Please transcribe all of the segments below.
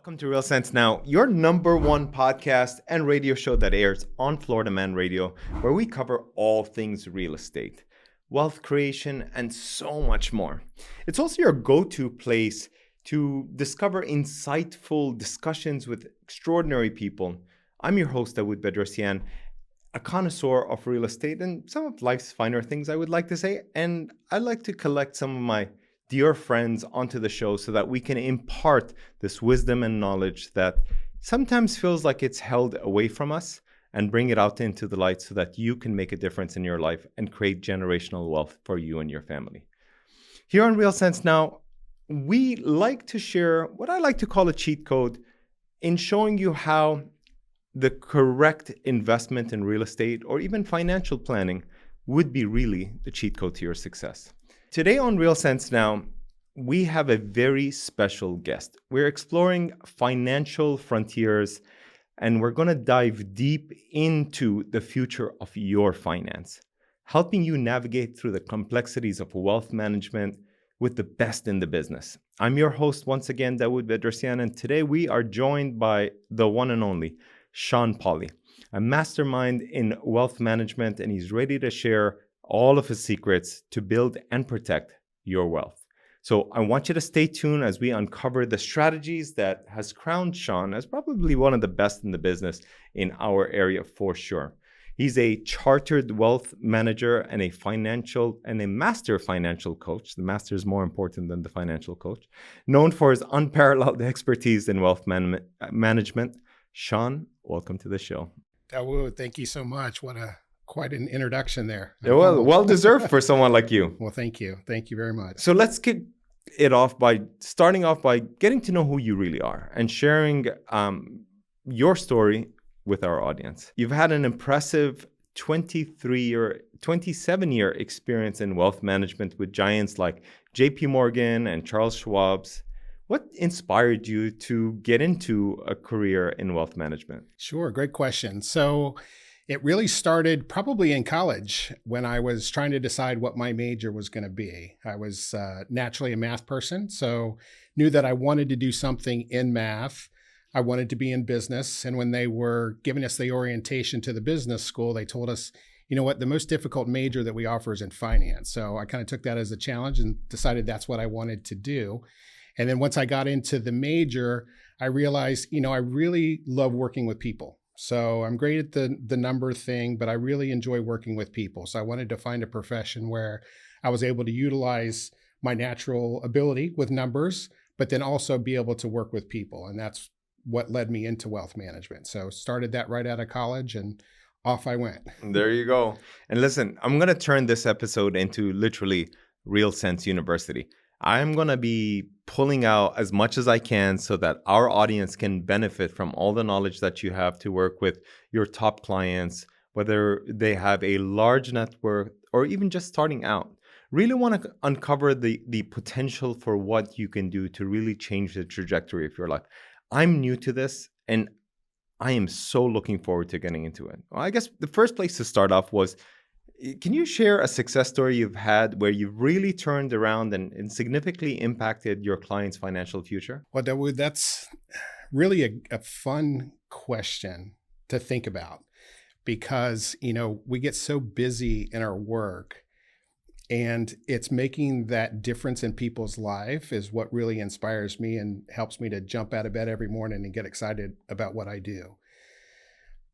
Welcome to Real Sense Now, your number one podcast and radio show that airs on Florida Man Radio, where we cover all things real estate, wealth creation, and so much more. It's also your go-to place to discover insightful discussions with extraordinary people. I'm your host, Dawood Bedrosian, a connoisseur of real estate and some of life's finer things, I would like to say. And I like to collect some of my dear friends onto the show so that we can impart this wisdom and knowledge that sometimes feels like it's held away from us and bring it out into the light so that you can make a difference in your life and create generational wealth for you and your family. Here on Real Sense Now, we like to share what I like to call a cheat code in showing you how the correct investment in real estate or even financial planning would be really the cheat code to your success. Today on Real Sense Now, we have a very special guest. We're exploring financial frontiers, and we're going to dive deep into the future of your finance, helping you navigate through the complexities of wealth management with the best in the business. I'm your host once again, Dawood Bedrosian, and today we are joined by the one and only Sean Polley, a mastermind in wealth management, and he's ready to share all of his secrets to build and protect your wealth. So I want you to stay tuned as we uncover the strategies that has crowned Sean as probably one of the best in the business in our area for sure. He's a chartered wealth manager and a master financial coach. The master is more important than the financial coach, known for his unparalleled expertise in wealth management. Sean, welcome to the show. Dawood, thank you so much. Quite an introduction there. Yeah, well deserved for someone like you. Well, thank you. Thank you very much. So let's kick it off by starting off by getting to know who you really are and sharing your story with our audience. You've had an impressive 27-year experience in wealth management with giants like JP Morgan and Charles Schwab's. What inspired you to get into a career in wealth management? Sure, great question. So it really started probably in college when I was trying to decide what my major was going to be. I was naturally a math person, so knew that I wanted to do something in math. I wanted to be in business. And when they were giving us the orientation to the business school, they told us, you know what, the most difficult major that we offer is in finance. So I kind of took that as a challenge and decided that's what I wanted to do. And then once I got into the major, I realized, I really love working with people. So I'm great at the number thing, but I really enjoy working with people. So I wanted to find a profession where I was able to utilize my natural ability with numbers, but then also be able to work with people. And that's what led me into wealth management. So started that right out of college and off I went. There you go. And listen, I'm going to turn this episode into literally Real Sense University. I'm going to be pulling out as much as I can so that our audience can benefit from all the knowledge that you have to work with your top clients, whether they have a large network or even just starting out. Really want to uncover the potential for what you can do to really change the trajectory of your life. I'm new to this and I am so looking forward to getting into it. Well, I guess the first place to start off was, can you share a success story you've had where you've really turned around and significantly impacted your client's financial future? Well, Dawood, that's really a fun question to think about because, we get so busy in our work and it's making that difference in people's life is what really inspires me and helps me to jump out of bed every morning and get excited about what I do.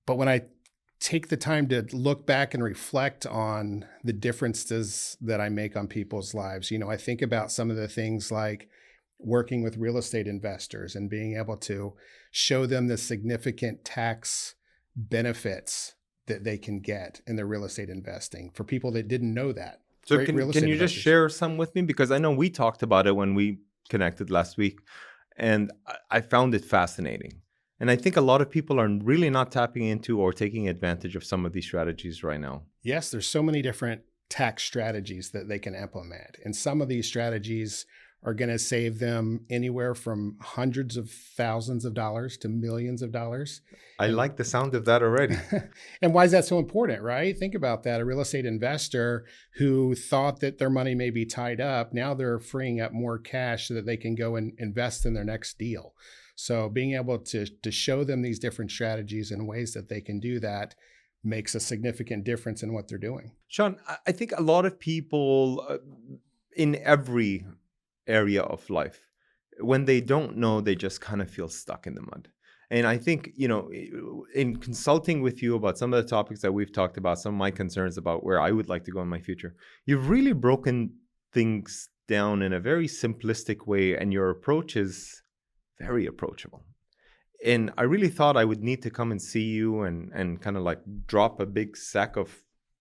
But when I take the time to look back and reflect on the differences that I make on people's lives. I think about some of the things like working with real estate investors and being able to show them the significant tax benefits that they can get in their real estate investing for people that didn't know that. So can you just share some with me? Because I know we talked about it when we connected last week and I found it fascinating. And I think a lot of people are really not tapping into or taking advantage of some of these strategies right now. Yes, there's so many different tax strategies that they can implement. And some of these strategies are going to save them anywhere from hundreds of thousands of dollars to millions of dollars. I like the sound of that already. And why is that so important, right? Think about that. A real estate investor who thought that their money may be tied up, now they're freeing up more cash so that they can go and invest in their next deal. So being able to show them these different strategies and ways that they can do that makes a significant difference in what they're doing. Sean, I think a lot of people in every area of life, when they don't know, they just kind of feel stuck in the mud. And I think, in consulting with you about some of the topics that we've talked about, some of my concerns about where I would like to go in my future, you've really broken things down in a very simplistic way, and your approach is very approachable. And I really thought I would need to come and see you and kind of like drop a big sack of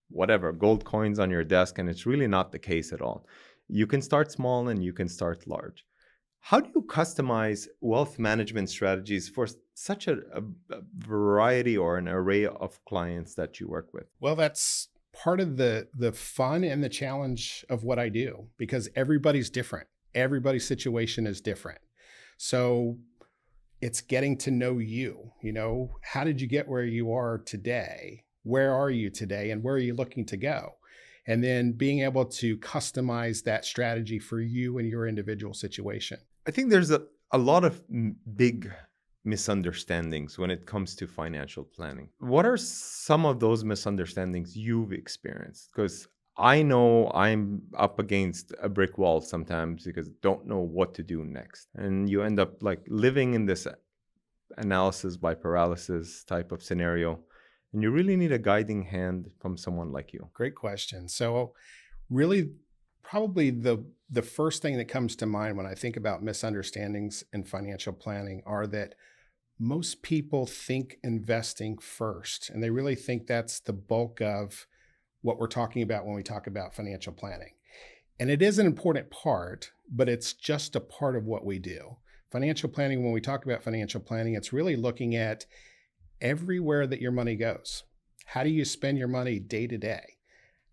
whatever, gold coins on your desk. And it's really not the case at all. You can start small and you can start large. How do you customize wealth management strategies for such a variety or an array of clients that you work with? Well, that's part of the fun and the challenge of what I do, because everybody's different. Everybody's situation is different. So it's getting to know you. How did you get where you are today? Where are you today? And where are you looking to go? And then being able to customize that strategy for you and your individual situation. I think there's a lot of big misunderstandings when it comes to financial planning. What are some of those misunderstandings you've experienced? Because I know I'm up against a brick wall sometimes because I don't know what to do next. And you end up like living in this analysis by paralysis type of scenario. And you really need a guiding hand from someone like you. Great question. So really, probably the first thing that comes to mind when I think about misunderstandings in financial planning are that most people think investing first, and they really think that's the bulk of what we're talking about when we talk about financial planning. And it is an important part, but it's just a part of what we do. Financial planning, when we talk about financial planning, it's really looking at everywhere that your money goes. How do you spend your money day to day?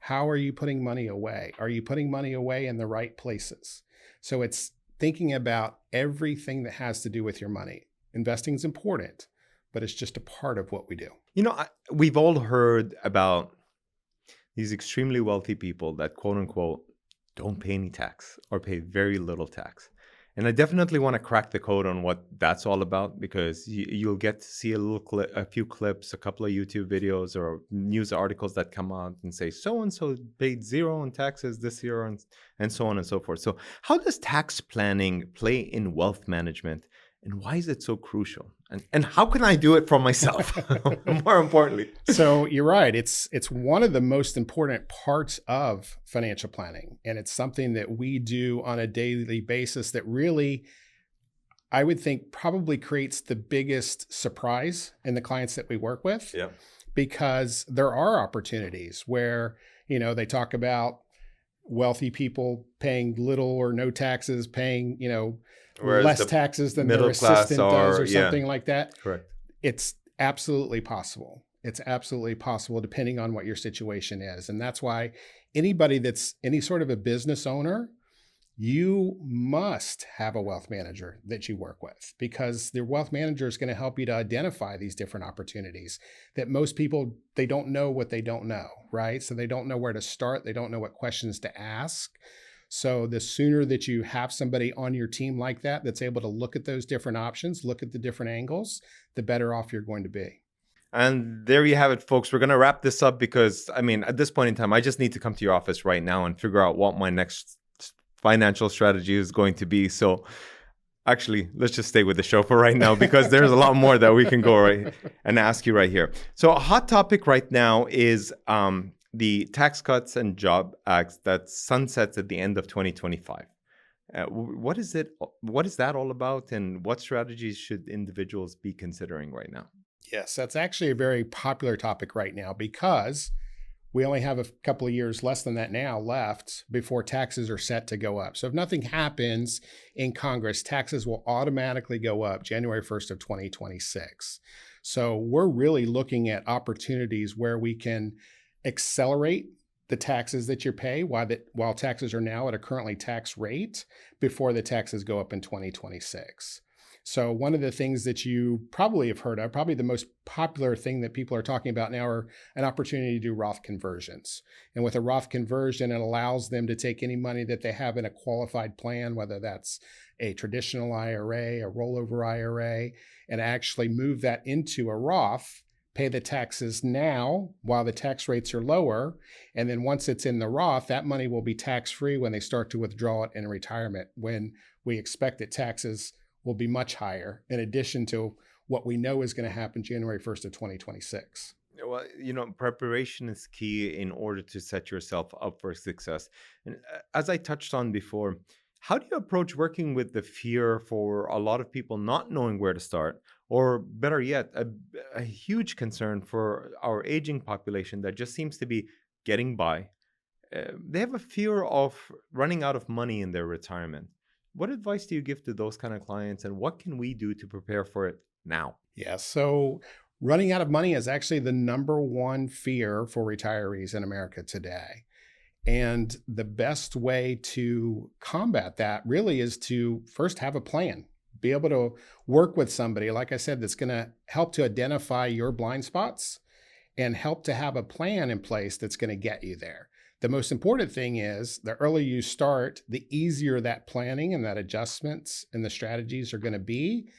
How are you putting money away? Are you putting money away in the right places? So it's thinking about everything that has to do with your money. Investing is important, but it's just a part of what we do. We've all heard about these extremely wealthy people that, quote unquote, don't pay any tax or pay very little tax. And I definitely want to crack the code on what that's all about, because you'll get to see a few clips, a couple of YouTube videos or news articles that come out and say, so-and-so paid zero in taxes this year, and so on and so forth. So how does tax planning play in wealth management, and why is it so crucial? And how can I do it for myself, more importantly? So you're right. It's one of the most important parts of financial planning. And it's something that we do on a daily basis that really, I would think, probably creates the biggest surprise in the clients that we work with. Yeah. Because there are opportunities where, they talk about wealthy people paying little or no taxes, paying, Whereas less taxes than their assistant does or something like that. Correct. It's absolutely possible. It's absolutely possible depending on what your situation is. And that's why anybody that's any sort of a business owner, you must have a wealth manager that you work with, because the wealth manager is going to help you to identify these different opportunities that most people, they don't know what they don't know, right? So they don't know where to start. They don't know what questions to ask. So the sooner that you have somebody on your team like that, that's able to look at those different options, look at the different angles, the better off you're going to be. And there you have it, folks. We're going to wrap this up because, at this point in time, I just need to come to your office right now and figure out what my next financial strategy is going to be. So actually, let's just stay with the show for right now, because there's a lot more that we can go right and ask you right here. So a hot topic right now is the Tax Cuts and Job Act that sunsets at the end of 2025. What is it? What is that all about? And what strategies should individuals be considering right now? Yes, that's actually a very popular topic right now, because we only have a couple of years, less than that now, left before taxes are set to go up. So if nothing happens in Congress, taxes will automatically go up January 1st of 2026. So we're really looking at opportunities where we can accelerate the taxes that you pay while taxes are now at a currently tax rate before the taxes go up in 2026. So one of the things that you probably have heard of, probably the most popular thing that people are talking about now, are an opportunity to do Roth conversions. And with a Roth conversion, it allows them to take any money that they have in a qualified plan, whether that's a traditional IRA, a rollover IRA, and actually move that into a Roth, pay the taxes now while the tax rates are lower. And then once it's in the Roth, that money will be tax-free when they start to withdraw it in retirement, when we expect that taxes will be much higher, in addition to what we know is going to happen January 1st of 2026. Well, preparation is key in order to set yourself up for success. And as I touched on before, how do you approach working with the fear for a lot of people not knowing where to start? Or better yet, a huge concern for our aging population that just seems to be getting by. They have a fear of running out of money in their retirement. What advice do you give to those kind of clients, and what can we do to prepare for it now? Yeah, so running out of money is actually the number one fear for retirees in America today. And the best way to combat that really is to first have a plan, be able to work with somebody, like I said, that's going to help to identify your blind spots and help to have a plan in place that's going to get you there. The most important thing is the earlier you start, the easier that planning and that adjustments and the strategies are going to be.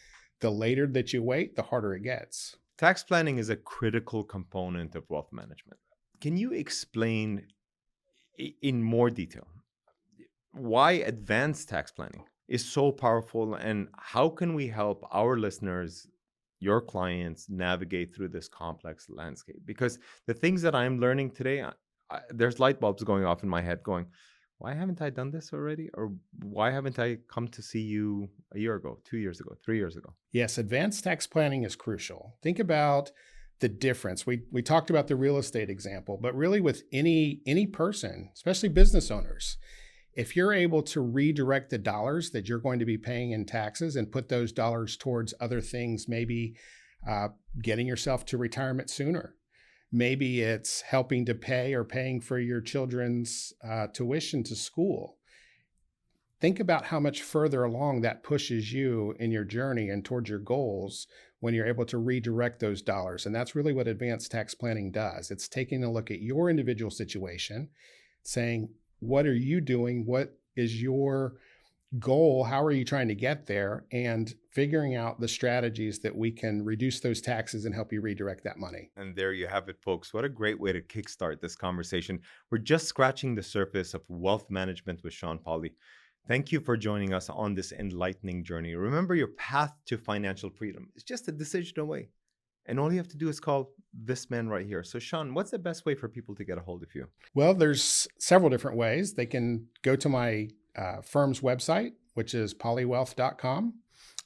The later that you wait, the harder it gets. Tax planning is a critical component of wealth management. Can you explain in more detail why advanced tax planning is so powerful, and how can we help our listeners, your clients, navigate through this complex landscape? Because the things that I'm learning today, there's light bulbs going off in my head going, why haven't I done this already? Or why haven't I come to see you a year ago, 2 years ago, 3 years ago? Yes, advanced tax planning is crucial. Think about the difference. We talked about the real estate example, but really with any person, especially business owners, if you're able to redirect the dollars that you're going to be paying in taxes and put those dollars towards other things, maybe getting yourself to retirement sooner. Maybe it's helping to pay or paying for your children's tuition to school. Think about how much further along that pushes you in your journey and towards your goals when you're able to redirect those dollars. And that's really what advanced tax planning does. It's taking a look at your individual situation, saying, what are you doing? What is your goal? How are you trying to get there? And figuring out the strategies that we can reduce those taxes and help you redirect that money. And there you have it, folks. What a great way to kickstart this conversation. We're just scratching the surface of wealth management with Sean Polley. Thank you for joining us on this enlightening journey. Remember, your path to financial freedom is just a decision away. And all you have to do is call this man right here. So, Sean, what's the best way for people to get a hold of you? Well, there's several different ways. They can go to my firm's website, which is polleywealth.com.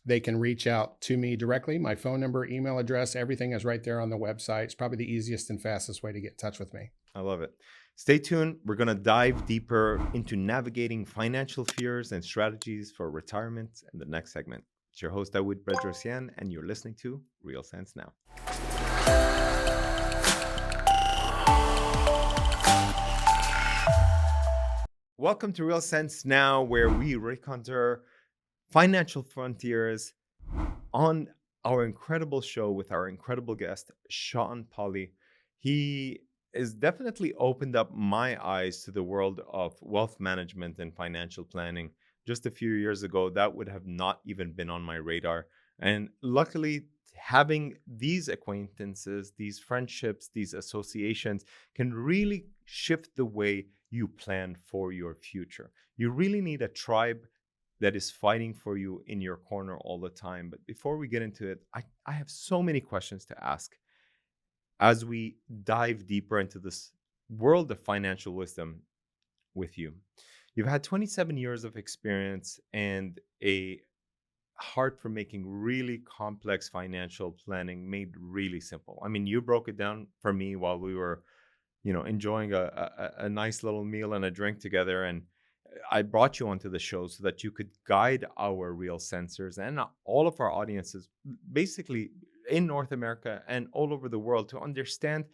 They can reach out to me directly. My phone number, email address, everything is right there on the website. It's probably the easiest and fastest way to get in touch with me. I love it. Stay tuned. We're going to dive deeper into navigating financial fears and strategies for retirement in the next segment. It's your host, Dawood, Bedrosian, and you're listening to Real Sense Now. Welcome to Real Sense Now, where we recontour financial frontiers on our incredible show with our incredible guest, Sean Polley. He has definitely opened up my eyes to the world of wealth management and financial planning. Just a few years ago, that would have not even been on my radar. And luckily, having these acquaintances, these friendships, these associations can really shift the way you plan for your future. You really need a tribe that is fighting for you in your corner all the time. But before we get into it, I have so many questions to ask as we dive deeper into this world of financial wisdom with you. You've had 27 years of experience and a heart for making really complex financial planning made really simple. I mean, you broke it down for me while we were, enjoying a nice little meal and a drink together. And I brought you onto the show so that you could guide our real sensors and all of our audiences, basically in North America and all over the world, to understand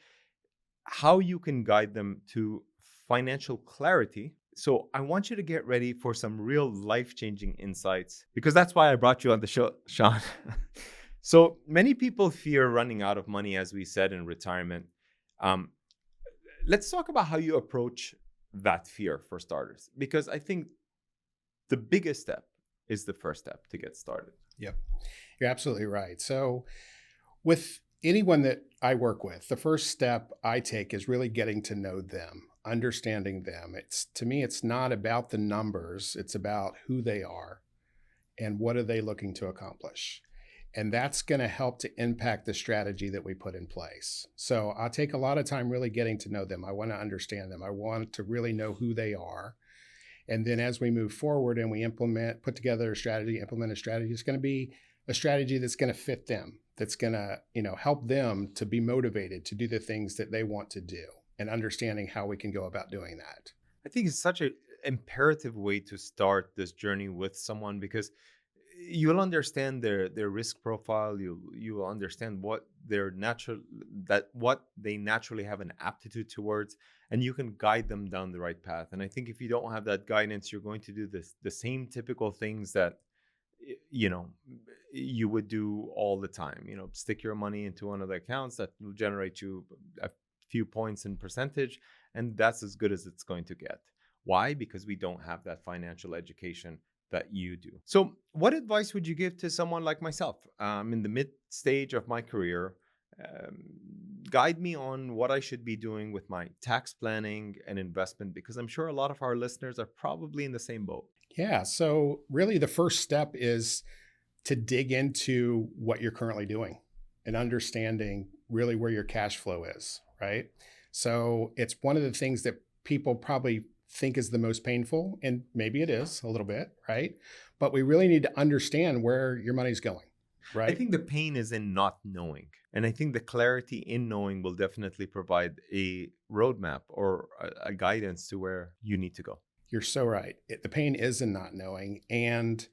how you can guide them to financial clarity. So I want you to get ready for some real life-changing insights, because that's why I brought you on the show, Sean. So many people fear running out of money, as we said, in retirement. Let's talk about how you approach that fear for starters, because I think the biggest step is the first step to get started. Yep. You're absolutely right. So with anyone that I work with, the first step I take is really getting to know them, understanding them. It's to me, it's not about the numbers, it's about who they are and what are they looking to accomplish. And that's going to help to impact the strategy that we put in place. So I'll take a lot of time really getting to know them. I want to understand them. I want to really know who they are. And then as we move forward and we put together a strategy, implement a strategy, it's going to be a strategy that's going to fit them, that's going to, help them to be motivated to do the things that they want to do, and understanding how we can go about doing that. I think it's such an imperative way to start this journey with someone, because you'll understand their risk profile. You will understand what what they naturally have an aptitude towards, and you can guide them down the right path. And I think if you don't have that guidance, you're going to do the same typical things that you know you would do all the time. Stick your money into one of the accounts that will generate you a few points in percentage, and that's as good as it's going to get. Why? Because we don't have that financial education that you do. So what advice would you give to someone like myself? In the mid stage of my career. Guide me on what I should be doing with my tax planning and investment, because I'm sure a lot of our listeners are probably in the same boat. Yeah. So really the first step is to dig into what you're currently doing and understanding really where your cash flow is, right? So it's one of the things that people probably think is the most painful, and maybe it is a little bit, right? But we really need to understand where your money's going, right? I think the pain is in not knowing. And I think the clarity in knowing will definitely provide a roadmap or a guidance to where you need to go. You're so right. The pain is in not knowing, and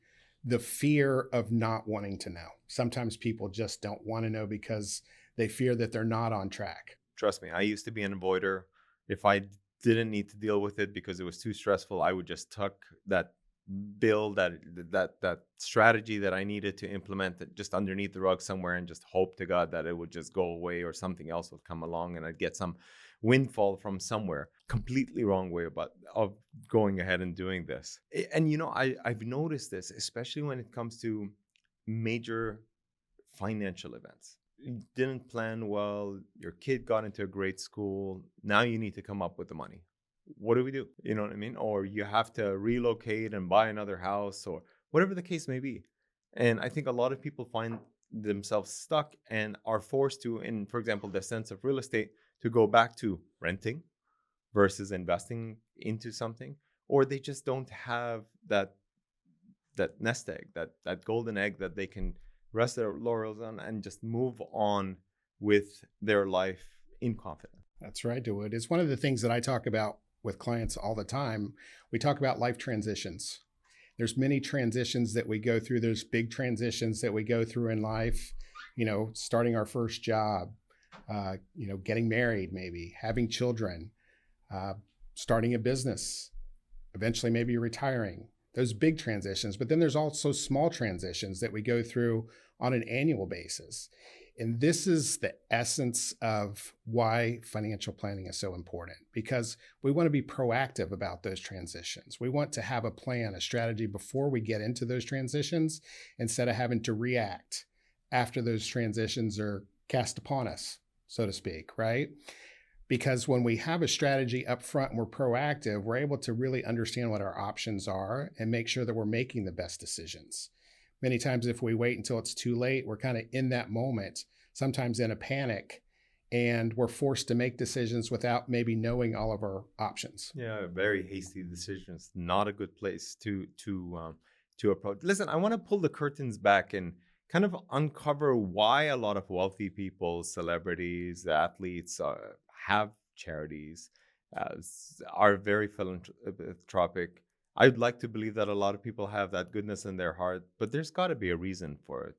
the fear of not wanting to know. Sometimes people just don't want to know because they fear that they're not on track. Trust me, I used to be an avoider. If I didn't need to deal with it because it was too stressful, I would just tuck that bill, that strategy that I needed to implement just underneath the rug somewhere, and just hope to God that it would just go away, or something else would come along and I'd get some windfall from somewhere. Completely wrong way of going ahead and doing this. And I've noticed this, especially when it comes to major financial events. You didn't plan well, your kid got into a great school, now you need to come up with the money. What do we do? You know what I mean? Or you have to relocate and buy another house, or whatever the case may be. And I think a lot of people find themselves stuck and are forced to, in, for example, the sense of real estate, to go back to renting versus investing into something, or they just don't have that nest egg, that golden egg that they can rest their laurels on and just move on with their life in confidence. That's right, Dawood. It's one of the things that I talk about with clients all the time. We talk about life transitions. There's many transitions that we go through. There's big transitions that we go through in life, starting our first job, getting married, maybe having children, starting a business, eventually maybe retiring. Those big transitions. But then there's also small transitions that we go through on an annual basis. And this is the essence of why financial planning is so important, because we want to be proactive about those transitions. We want to have a plan, a strategy before we get into those transitions, instead of having to react after those transitions are cast upon us, so to speak, right? Because when we have a strategy up front and we're proactive, we're able to really understand what our options are and make sure that we're making the best decisions. Many times if we wait until it's too late, we're kind of in that moment, sometimes in a panic, and we're forced to make decisions without maybe knowing all of our options. Yeah, very hasty decisions. Not a good place to approach. Listen, I want to pull the curtains back and kind of uncover why a lot of wealthy people, celebrities, athletes have charities, are very philanthropic. I'd like to believe that a lot of people have that goodness in their heart, but there's got to be a reason for it.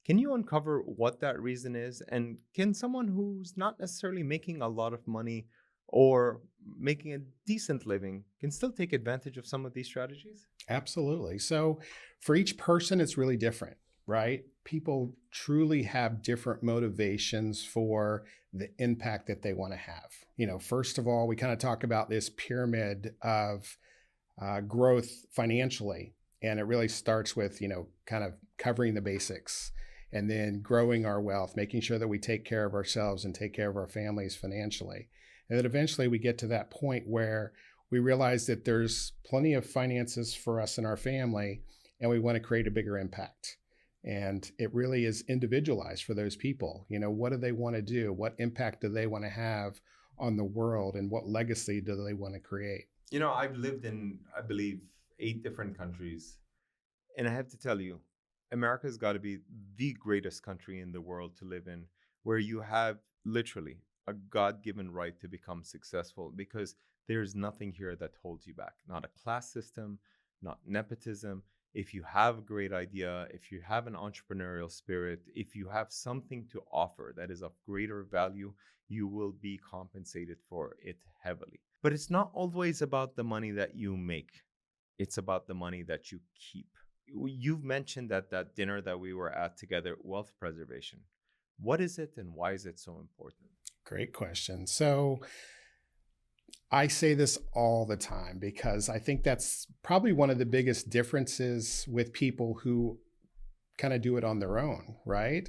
Can you uncover what that reason is? And can someone who's not necessarily making a lot of money or making a decent living can still take advantage of some of these strategies? Absolutely. So for each person, it's really different, right? People truly have different motivations for the impact that they want to have. First of all, we kind of talk about this pyramid of growth financially. And it really starts with, kind of covering the basics and then growing our wealth, making sure that we take care of ourselves and take care of our families financially. And then eventually we get to that point where we realize that there's plenty of finances for us and our family, and we want to create a bigger impact. And it really is individualized for those people. What do they want to do? What impact do they want to have on the world? And what legacy do they want to create? I've lived in, I believe, 8 different countries. And I have to tell you, America's got to be the greatest country in the world to live in, where you have literally a God-given right to become successful, because there's nothing here that holds you back. Not a class system, not nepotism. If you have a great idea, if you have an entrepreneurial spirit, if you have something to offer that is of greater value, you will be compensated for it heavily. But it's not always about the money that you make. It's about the money that you keep. You've mentioned that dinner that we were at together, wealth preservation. What is it and why is it so important? Great question. So I say this all the time because I think that's probably one of the biggest differences with people who kind of do it on their own, right?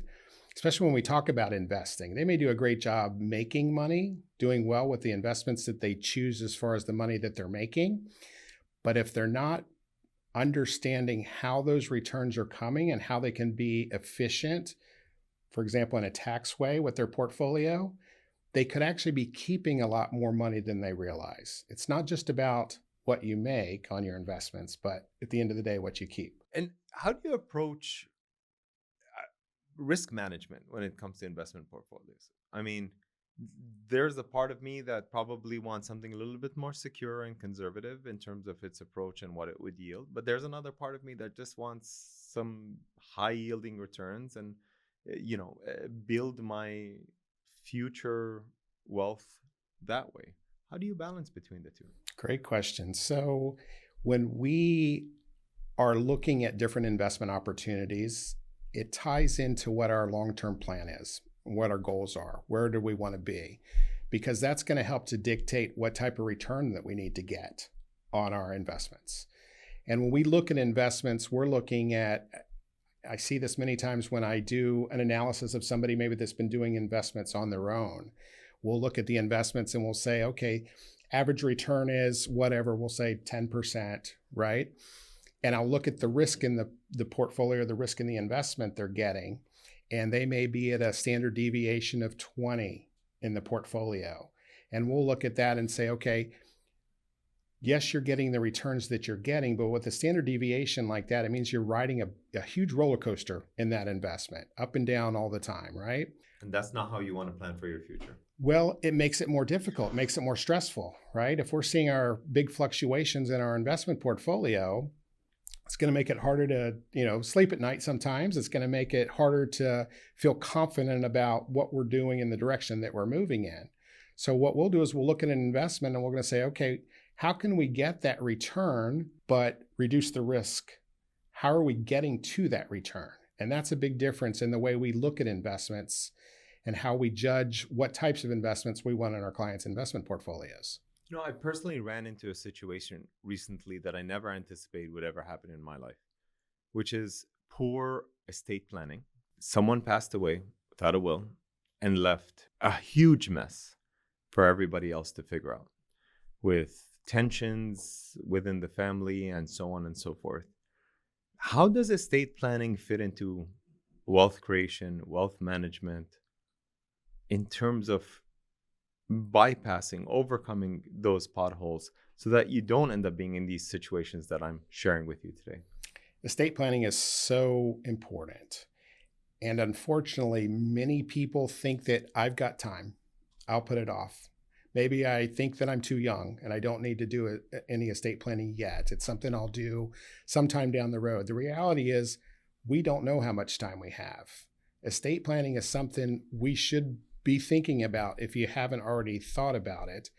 Especially when we talk about investing. They may do a great job making money, doing well with the investments that they choose as far as the money that they're making. But if they're not understanding how those returns are coming and how they can be efficient, for example, in a tax way with their portfolio, they could actually be keeping a lot more money than they realize. It's not just about what you make on your investments, but at the end of the day, what you keep. And how do you approach risk management when it comes to investment portfolios? I mean, there's a part of me that probably wants something a little bit more secure and conservative in terms of its approach and what it would yield. But there's another part of me that just wants some high yielding returns and, build my future wealth that way. How do you balance between the two? Great question. So when we are looking at different investment opportunities, it ties into what our long-term plan is, what our goals are, where do we want to be, because that's going to help to dictate what type of return that we need to get on our investments. And when we look at investments, we're looking at, I see this many times when I do an analysis of somebody maybe that's been doing investments on their own. We'll look at the investments and we'll say, okay, average return is whatever, we'll say 10%, right? And I'll look at the risk in the portfolio, the risk in the investment they're getting, and they may be at a standard deviation of 20 in the portfolio. And we'll look at that and say, okay, yes, you're getting the returns that you're getting, but with a standard deviation like that, it means you're riding a huge roller coaster in that investment, up and down all the time, right? And that's not how you want to plan for your future. Well, it makes it more difficult, it makes it more stressful, right? If we're seeing our big fluctuations in our investment portfolio, it's going to make it harder to, sleep at night sometimes. It's going to make it harder to feel confident about what we're doing in the direction that we're moving in. So what we'll do is we'll look at an investment and we're going to say, okay, how can we get that return but reduce the risk? How are we getting to that return? And that's a big difference in the way we look at investments and how we judge what types of investments we want in our clients' investment portfolios. I personally ran into a situation recently that I never anticipated would ever happen in my life, which is poor estate planning. Someone passed away without a will and left a huge mess for everybody else to figure out, with tensions within the family and so on and so forth. How does estate planning fit into wealth creation, wealth management, in terms of bypassing, overcoming those potholes so that you don't end up being in these situations that I'm sharing with you today? Estate planning is so important. And unfortunately, many people think that I've got time, I'll put it off. Maybe I think that I'm too young and I don't need to do any estate planning yet. It's something I'll do sometime down the road. The reality is we don't know how much time we have. Estate planning is something we should be thinking about if you haven't already thought about it,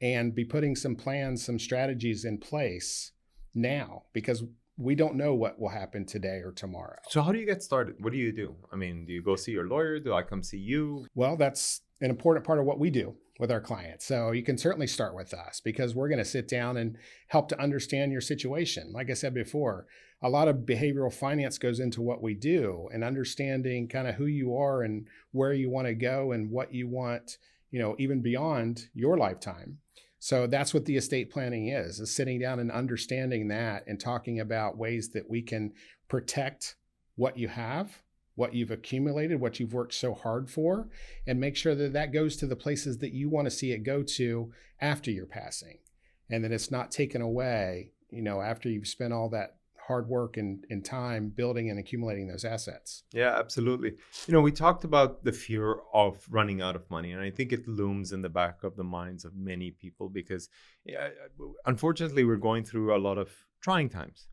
and be putting some plans, some strategies in place now, because we don't know what will happen today or tomorrow. So how do you get started? What do you do? I mean, do you go see your lawyer? Do I come see you? Well, that's an important part of what we do. with our clients. So you can certainly start with us because we're going to sit down and help to understand your situation. Like I said before, a lot of behavioral finance goes into what we do, and understanding kind of who you are and where you want to go and what you want, even beyond your lifetime. So that's what the estate planning is sitting down and understanding that and talking about ways that we can protect what you have, what you've accumulated, what you've worked so hard for, and make sure that that goes to the places that you want to see it go to after your passing. And that it's not taken away, after you've spent all that hard work and time building and accumulating those assets. Yeah, absolutely. We talked about the fear of running out of money, and I think it looms in the back of the minds of many people because, unfortunately, we're going through a lot of trying times.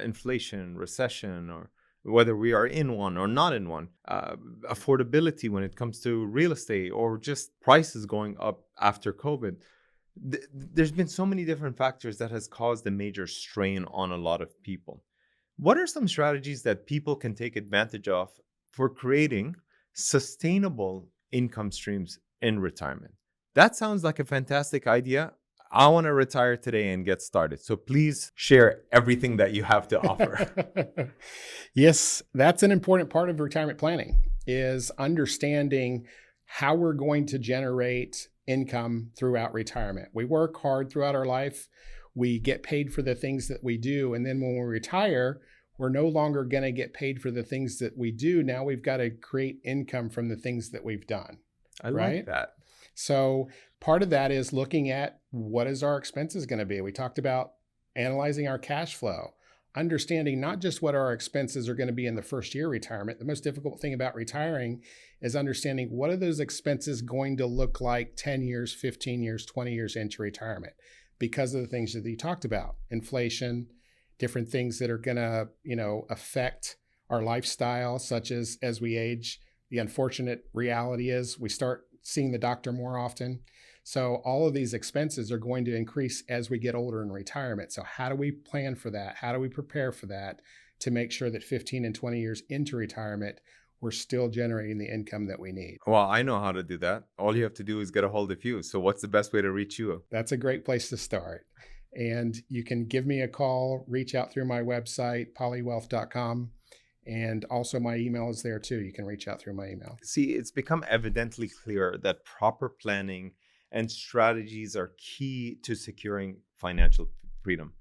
Inflation, recession, or whether we are in one or not in one, affordability when it comes to real estate, or just prices going up after COVID. There's been so many different factors that has caused a major strain on a lot of people. What are some strategies that people can take advantage of for creating sustainable income streams in retirement? That sounds like a fantastic idea. I want to retire today and get started. So please share everything that you have to offer. Yes, that's an important part of retirement planning, is understanding how we're going to generate income throughout retirement. We work hard throughout our life. We get paid for the things that we do. And then when we retire, we're no longer going to get paid for the things that we do. Now we've got to create income from the things that we've done. I like that. So part of that is looking at what is our expenses going to be. We talked about analyzing our cash flow, understanding not just what our expenses are going to be in the first year of retirement. The most difficult thing about retiring is understanding what are those expenses going to look like 10 years, 15 years, 20 years into retirement, because of the things that you talked about, inflation, different things that are going to, affect our lifestyle, such as we age. The unfortunate reality is we start seeing the doctor more often. So all of these expenses are going to increase as we get older in retirement. So how do we plan for that? How do we prepare for that to make sure that 15 and 20 years into retirement, we're still generating the income that we need? Well, I know how to do that. All you have to do is get a hold of you. So what's the best way to reach you? That's a great place to start. And you can give me a call, reach out through my website, polleywealth.com. And also my email is there too. You can reach out through my email. See, it's become evidently clear that proper planning and strategies are key to securing financial freedom.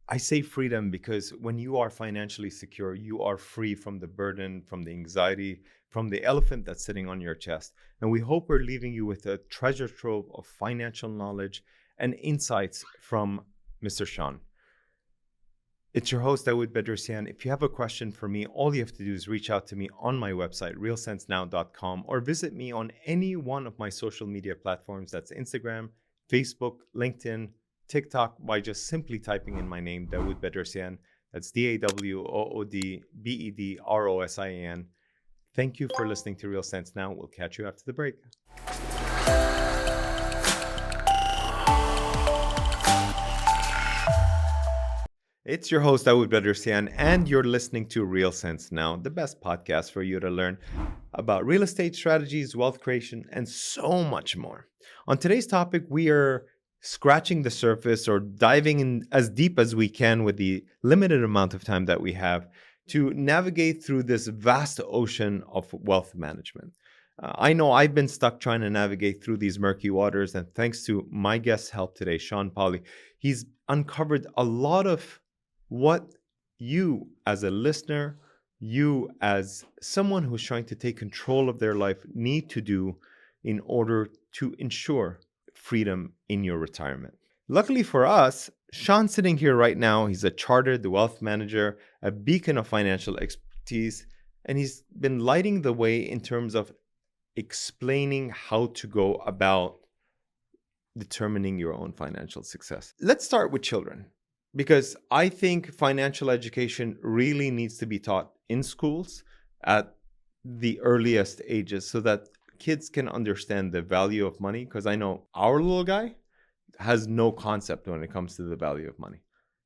I say freedom because when you are financially secure, you are free from the burden, from the anxiety, from the elephant that's sitting on your chest. And we hope we're leaving you with a treasure trove of financial knowledge and insights from Mr. Sean. It's your host, Dawood Bedrosian. If you have a question for me, all you have to do is reach out to me on my website, realsensenow.com, or visit me on any one of my social media platforms. That's Instagram, Facebook, LinkedIn, TikTok, by just simply typing in my name, Dawood Bedrosian. That's DAWOODBEDROSIAN. Thank you for listening to Real Sense Now. We'll catch you after the break. It's your host, Dawood Bedrosian, and you're listening to Real Sense Now, the best podcast for you to learn about real estate strategies, wealth creation, and so much more. On today's topic, we are scratching the surface or diving in as deep as we can with the limited amount of time that we have to navigate through this vast ocean of wealth management. I know I've been stuck trying to navigate through these murky waters, and thanks to my guest's help today, Sean Polley, he's uncovered a lot of what you as a listener, you as someone who's trying to take control of their life need to do in order to ensure freedom in your retirement. Luckily for us, Sean's sitting here right now. He's a chartered wealth manager, a beacon of financial expertise, and he's been lighting the way in terms of explaining how to go about determining your own financial success. Let's start with children, because I think financial education really needs to be taught in schools at the earliest ages so that kids can understand the value of money. Because I know our little guy has no concept when it comes to the value of money.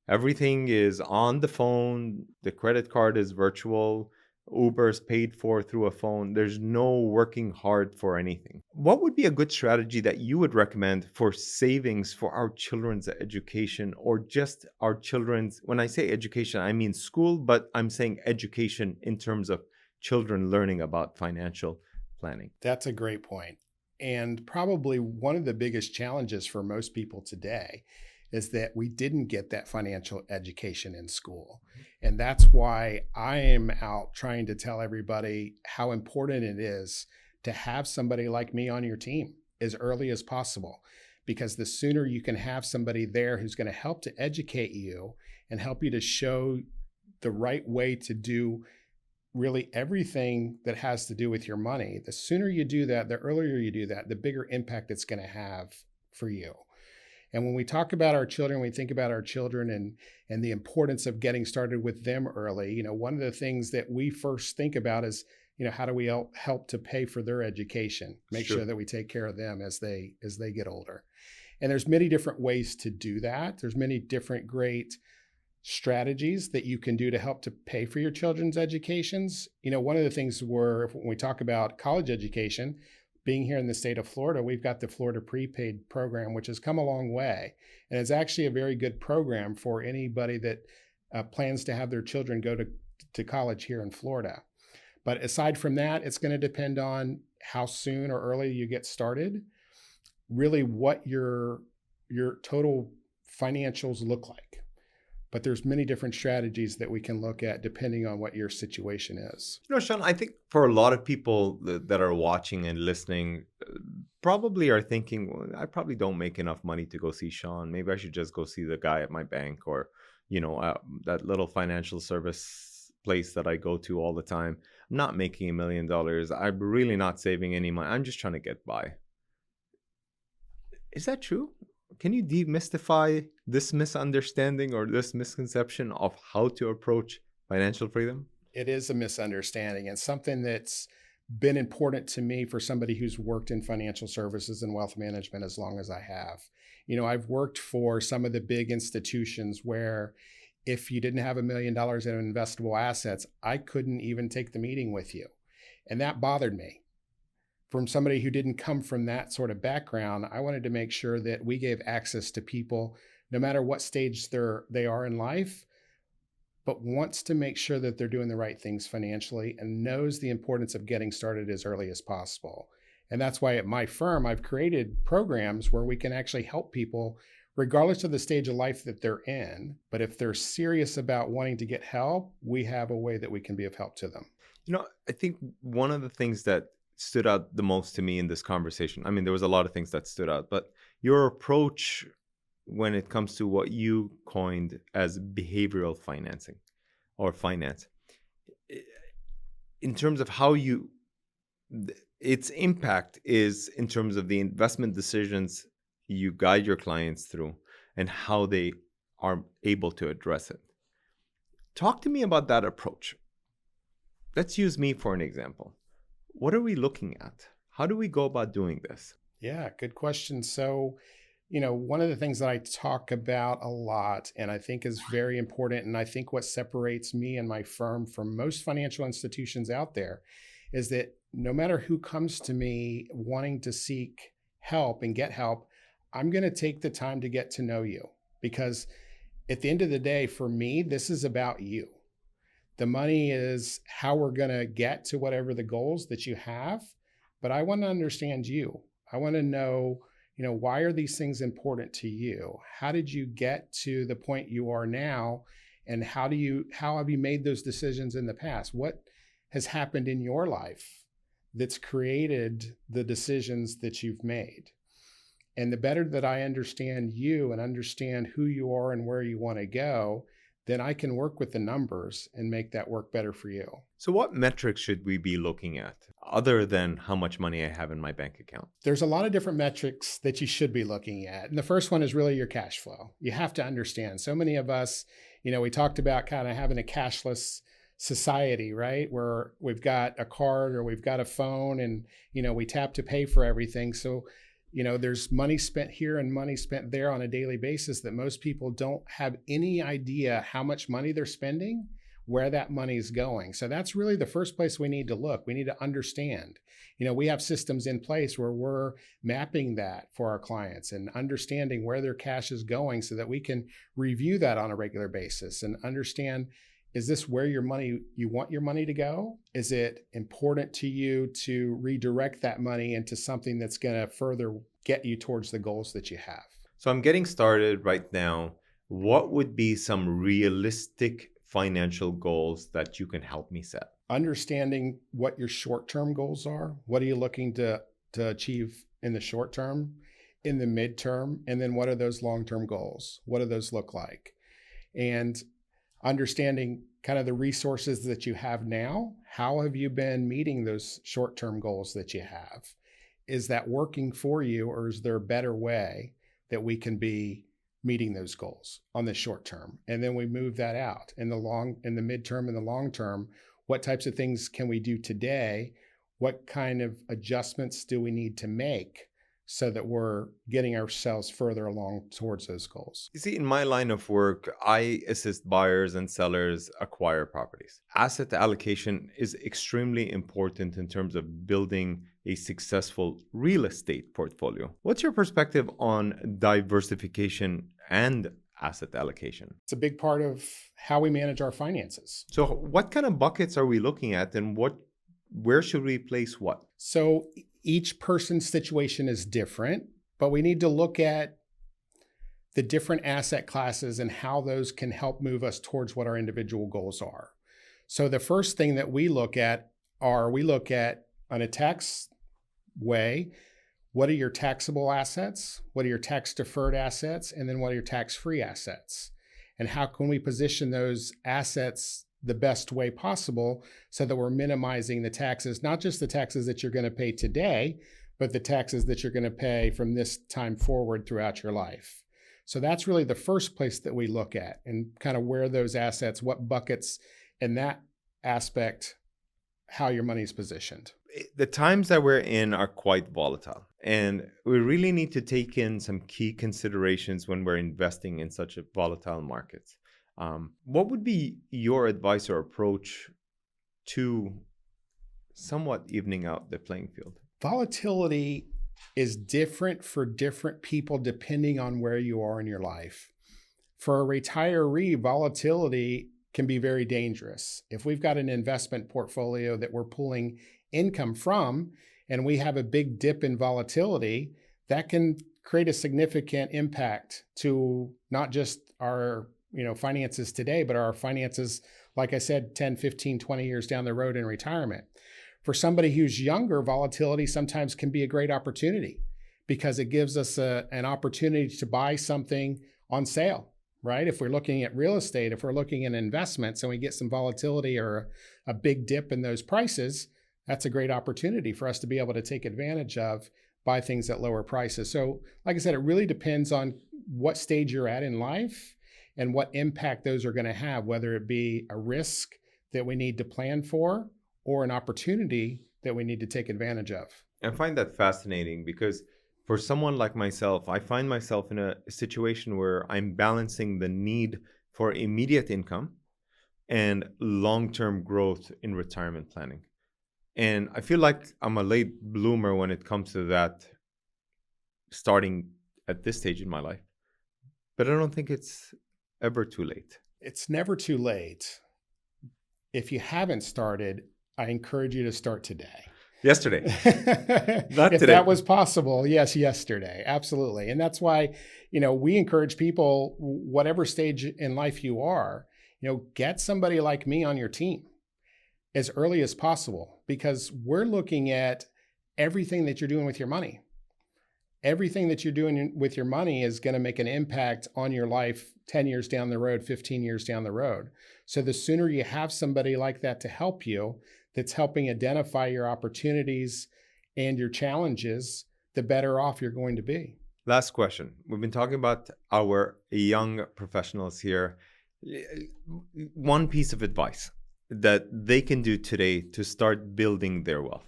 Everything is on the phone. The credit card is virtual. Uber's paid for through a phone. There's no working hard for anything. What would be a good strategy that you would recommend for savings for our children's education, or just our children's, when I say education, I mean school, but I'm saying education in terms of children learning about financial planning? That's a great point. And probably one of the biggest challenges for most people today is that we didn't get that financial education in school. And that's why I am out trying to tell everybody how important it is to have somebody like me on your team as early as possible. Because the sooner you can have somebody there who's going to help to educate you and help you to show the right way to do really everything that has to do with your money, the sooner you do that, the earlier you do that, the bigger impact it's going to have for you. And when we talk about our children, we think about our children and the importance of getting started with them early. One of the things that we first think about is, how do we help to pay for their education, make sure that we take care of them as they get older. And there's many different ways to do that. There's many different great strategies that you can do to help to pay for your children's educations. One of the things when we talk about college education, being here in the state of Florida, we've got the Florida Prepaid program, which has come a long way. And it's actually a very good program for anybody that plans to have their children go to college here in Florida. But aside from that, it's going to depend on how soon or early you get started, really what your total financials look like. But there's many different strategies that we can look at depending on what your situation is. Sean, I think for a lot of people that are watching and listening, probably are thinking, well, I probably don't make enough money to go see Sean. Maybe I should just go see the guy at my bank, or, that little financial service place that I go to all the time. I'm not making $1 million. I'm really not saving any money. I'm just trying to get by. Is that true? Can you demystify this misunderstanding or this misconception of how to approach financial freedom? It is a misunderstanding, and something that's been important to me for somebody who's worked in financial services and wealth management as long as I have. I've worked for some of the big institutions where if you didn't have $1 million in investable assets, I couldn't even take the meeting with you. And that bothered me. From somebody who didn't come from that sort of background, I wanted to make sure that we gave access to people, no matter what stage they are in life, but wants to make sure that they're doing the right things financially and knows the importance of getting started as early as possible. And that's why at my firm, I've created programs where we can actually help people regardless of the stage of life that they're in. But if they're serious about wanting to get help, we have a way that we can be of help to them. I think one of the things that stood out the most to me in this conversation, I mean, there was a lot of things that stood out, but your approach when it comes to what you coined as behavioral financing or finance, in terms of how its impact is in terms of the investment decisions you guide your clients through and how they are able to address it. Talk to me about that approach. Let's use me for an example. What are we looking at? How do we go about doing this? Yeah, good question. So, one of the things that I talk about a lot and I think is very important, and I think what separates me and my firm from most financial institutions out there is that no matter who comes to me wanting to seek help and get help, I'm going to take the time to get to know you, because at the end of the day, for me, this is about you. The money is how we're going to get to whatever the goals that you have, but I want to understand you. I want to know, why are these things important to you? How did you get to the point you are now? And how have you made those decisions in the past? What has happened in your life that's created the decisions that you've made? And the better that I understand you and understand who you are and where you want to go, then I can work with the numbers and make that work better for you. So what metrics should we be looking at other than how much money I have in my bank account? There's a lot of different metrics that you should be looking at. And the first one is really your cash flow. You have to understand. So many of us, we talked about kind of having a cashless society, right? Where we've got a card or we've got a phone and, we tap to pay for everything. So there's money spent here and money spent there on a daily basis that most people don't have any idea how much money they're spending where that money is going. So that's really the first place we need to look. We need to understand. We have systems in place where we're mapping that for our clients and understanding where their cash is going so that we can review that on a regular basis and understand, is this where you want your money to go? Is it important to you to redirect that money into something that's going to further get you towards the goals that you have? So I'm getting started right now. What would be some realistic financial goals that you can help me set? Understanding what your short-term goals are. What are you looking to achieve in the short term, in the midterm, and then what are those long-term goals? What do those look like? And understanding kind of the resources that you have now. How have you been meeting those short-term goals that you have? Is that working for you, or is there a better way that we can be meeting those goals on the short term? And then we move that out in the midterm and the long term. What types of things can we do today? What kind of adjustments do we need to make so that we're getting ourselves further along towards those goals? You see, in my line of work, I assist buyers and sellers acquire properties. Asset allocation is extremely important in terms of building a successful real estate portfolio. What's your perspective on diversification and asset allocation? It's a big part of how we manage our finances. So what kind of buckets are we looking at, and where should we place what? So each person's situation is different, but we need to look at the different asset classes and how those can help move us towards what our individual goals are. So the first thing that we look at on a tax way, what are your taxable assets? What are your tax deferred assets? And then what are your tax-free assets? And how can we position those assets the best way possible so that we're minimizing the taxes, not just the taxes that you're going to pay today, but the taxes that you're going to pay from this time forward throughout your life. So that's really the first place that we look at, and kind of where those assets, what buckets in that aspect, how your money is positioned. The times that we're in are quite volatile, and we really need to take in some key considerations when we're investing in such a volatile market. What would be your advice or approach to somewhat evening out the playing field? Volatility is different for different people depending on where you are in your life. For a retiree, volatility can be very dangerous. If we've got an investment portfolio that we're pulling income from and we have a big dip in volatility, that can create a significant impact to not just our finances today, but our finances, like I said, 10, 15, 20 years down the road in retirement. For somebody who's younger, volatility sometimes can be a great opportunity because it gives us an opportunity to buy something on sale, right? If we're looking at real estate, if we're looking at investments and we get some volatility or a big dip in those prices, that's a great opportunity for us to be able to take advantage of, buy things at lower prices. So like I said, it really depends on what stage you're at in life and what impact those are going to have, whether it be a risk that we need to plan for or an opportunity that we need to take advantage of. I find that fascinating because for someone like myself, I find myself in a situation where I'm balancing the need for immediate income and long-term growth in retirement planning. And I feel like I'm a late bloomer when it comes to that, starting at this stage in my life. But I don't think it's ever too late. It's never too late. If you haven't started, I encourage you to start today. Yesterday. Not if today. That was possible, yes, yesterday. Absolutely. And that's why, we encourage people, whatever stage in life you are, get somebody like me on your team as early as possible, because we're looking at everything that you're doing with your money. Everything that you're doing with your money is going to make an impact on your life 10 years down the road, 15 years down the road. So the sooner you have somebody like that to help you, that's helping identify your opportunities and your challenges, the better off you're going to be. Last question. We've been talking about our young professionals here. One piece of advice that they can do today to start building their wealth,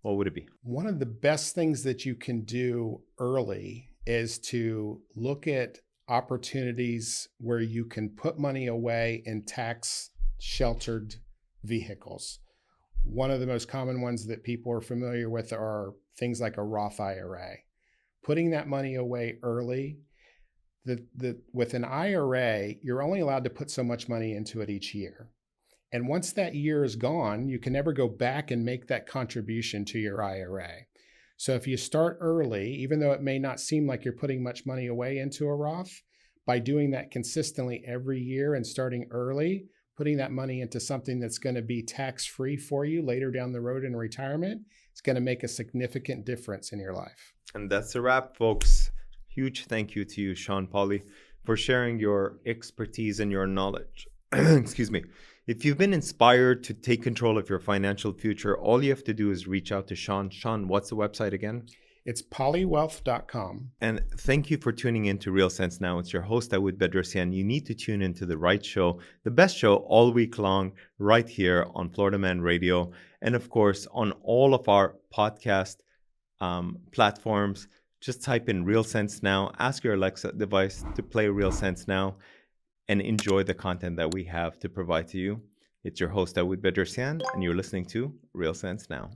what would it be? One of the best things that you can do early is to look at opportunities where you can put money away in tax sheltered vehicles. One of the most common ones that people are familiar with are things like a Roth IRA. Putting that money away early. With an IRA, you're only allowed to put so much money into it each year. And once that year is gone, you can never go back and make that contribution to your IRA. So if you start early, even though it may not seem like you're putting much money away into a Roth, by doing that consistently every year and starting early, putting that money into something that's going to be tax-free for you later down the road in retirement, it's going to make a significant difference in your life. And that's a wrap, folks. Huge thank you to you, Sean Polley, for sharing your expertise and your knowledge. Excuse me. If you've been inspired to take control of your financial future, all you have to do is reach out to Sean. Sean, what's the website again? It's polleywealth.com. And thank you for tuning in to Real Sense Now. It's your host, Dawood Bedrosian. You need to tune into the right show, the best show all week long, right here on Florida Man Radio. And of course, on all of our podcast platforms. Just type in Real Sense Now. Ask your Alexa device to play Real Sense Now and enjoy the content that we have to provide to you. It's your host, Dawood Bedrosian, and you're listening to Real Sense Now.